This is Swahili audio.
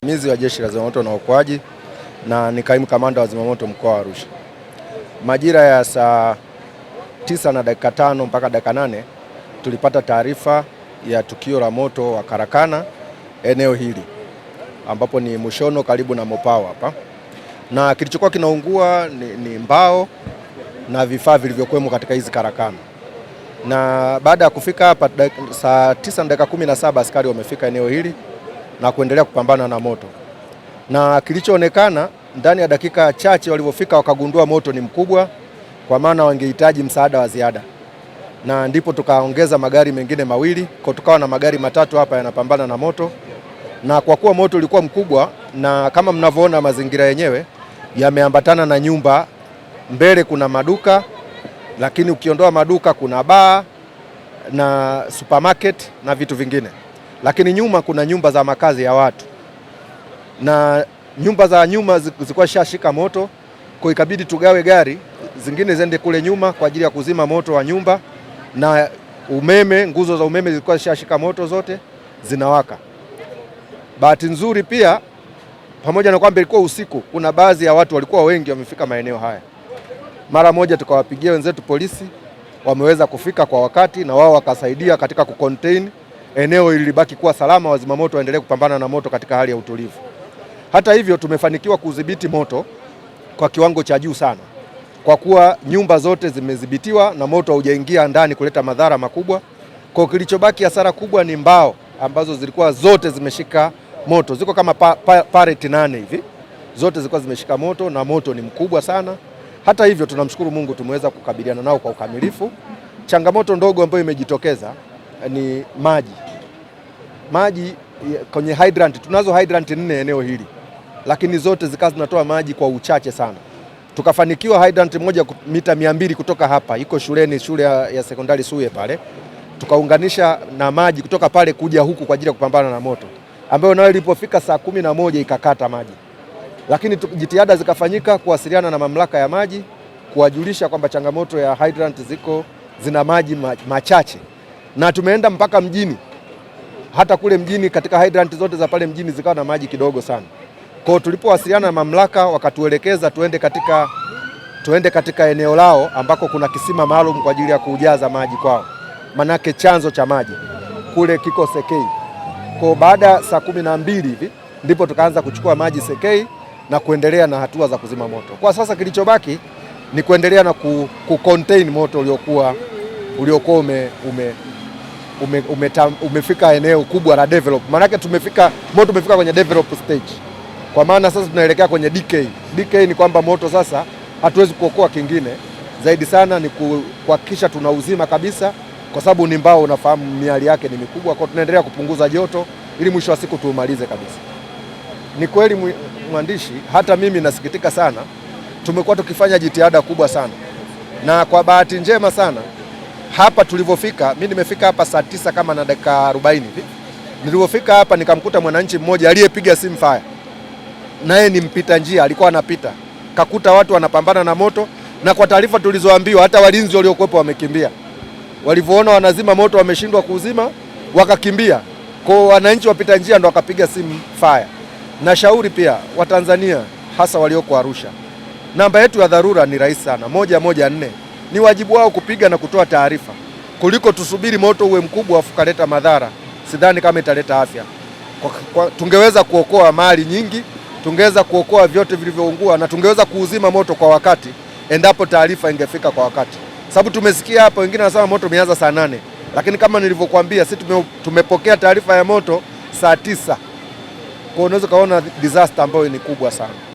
Msaidizi wa Jeshi la Zimamoto na Uokoaji na ni kaimu kamanda wa Zimamoto mkoa wa Arusha. Majira ya saa 9:05 mpaka dakika 8 tulipata taarifa ya tukio la moto wa karakana eneo hili ambapo ni Mushono karibu na Mopawa hapa, na kilichokuwa kinaungua ni mbao na vifaa vilivyokuwemo katika hizi karakana. Na baada ya kufika hapa saa 9:17 askari wamefika eneo hili na kuendelea kupambana na moto, na kilichoonekana ndani ya dakika chache walivyofika wakagundua moto ni mkubwa, kwa maana wangehitaji msaada wa ziada, na ndipo tukaongeza magari mengine mawili, kwa tukawa na magari matatu hapa yanapambana na moto. Na kwa kuwa moto ulikuwa mkubwa na kama mnavyoona mazingira yenyewe yameambatana na nyumba, mbele kuna maduka, lakini ukiondoa maduka kuna baa na supermarket na vitu vingine, lakini nyuma kuna nyumba za makazi ya watu, na nyumba za nyuma zilikuwa shashika moto, kwa ikabidi tugawe gari zingine zende kule nyuma kwa ajili ya kuzima moto wa nyumba, na umeme, nguzo za umeme zilikuwa shashika moto, zote zinawaka. Bahati nzuri pia, pamoja na kwamba ilikuwa usiku, kuna baadhi ya watu walikuwa wengi wamefika maeneo haya. Mara moja tukawapigia wenzetu polisi, wameweza kufika kwa wakati na wao wakasaidia katika kucontain eneo ili libaki kuwa salama, wazimamoto waendelee kupambana na moto katika hali ya utulivu. Hata hivyo tumefanikiwa kudhibiti moto kwa kiwango cha juu sana, kwa kuwa nyumba zote zimedhibitiwa na moto haujaingia ndani kuleta madhara makubwa. Kwa kilichobaki hasara kubwa ni mbao ambazo zilikuwa zote zimeshika moto, ziko kama pallet 8 hivi, zote zilikuwa zimeshika moto na moto ni mkubwa sana. Hata hivyo tunamshukuru Mungu tumeweza kukabiliana nao kwa ukamilifu. Changamoto ndogo ambayo imejitokeza ni maji kwenye hydrant. Tunazo hydrant 4 eneo hili, lakini zote zikawa zinatoa maji kwa uchache sana. Tukafanikiwa hydrant moja mita 200 kutoka hapa, iko shuleni, shule ya sekondari Suye pale, tukaunganisha na maji kutoka pale kuja huku kwa ajili ya kupambana na moto, ambayo nayo ilipofika saa 11 ikakata maji. Lakini jitihada zikafanyika kuwasiliana na mamlaka ya maji, kuwajulisha kwamba changamoto ya hydrant zina maji machache, na tumeenda mpaka mjini. Hata kule mjini katika hydrant zote za pale mjini zikawa na maji kidogo sana. Kwa tulipowasiliana na mamlaka wakatuelekeza tuende katika eneo lao ambako kuna kisima maalum kwa ajili ya kujaza maji kwao, manake chanzo cha maji kule kiko Sekei. Kwa baada ya saa 12 hivi ndipo tukaanza kuchukua maji Sekei na kuendelea na hatua za kuzima moto. Kwa sasa kilichobaki ni kuendelea na kucontain moto uliokuwa umefika eneo kubwa la develop. Manake moto umefika kwenye develop stage. Kwa maana sasa tunaelekea kwenye decay. Decay ni kwamba moto sasa hatuwezi kuokoa kingine. Zaidi sana ni kuhakikisha tunauzima kabisa, kwa sababu ni mbao, unafahamu miali yake ni mikubwa, kwa tunaendelea kupunguza joto ili mwisho wa siku tuumalize kabisa. Ni kweli mwandishi, hata mimi nasikitika sana, tumekuwa tukifanya jitihada kubwa sana, na kwa bahati njema sana hapa tulivyofika, mimi nimefika hapa saa 9 kama na dakika 40 hivi. Nilipofika hapa nikamkuta mwananchi mmoja aliyepiga simu fire, naye ni mpita njia, alikuwa anapita, kakuta watu wanapambana na moto, na kwa taarifa tulizoambiwa hata walinzi waliokuwepo wamekimbia. Walivyoona wanazima moto wameshindwa kuzima, wakakimbia. Kwa wananchi wapita njia ndo wakapiga simu fire. Na shauri pia Watanzania hasa walioko Arusha, namba yetu ya dharura ni rahisi sana, 114. Ni wajibu wao kupiga na kutoa taarifa, kuliko tusubiri moto uwe mkubwa afu kaleta madhara. Sidhani kama italeta afya. Tungeweza kuokoa mali nyingi, tungeweza kuokoa vyote vilivyoungua, na tungeweza kuuzima moto kwa wakati endapo taarifa ingefika kwa wakati. Sababu tumesikia hapa wengine wanasema moto umeanza saa 8, lakini kama nilivyokuambia sisi tumepokea taarifa ya moto saa 9. Kwa unaweza kaona disaster ambayo ni kubwa sana.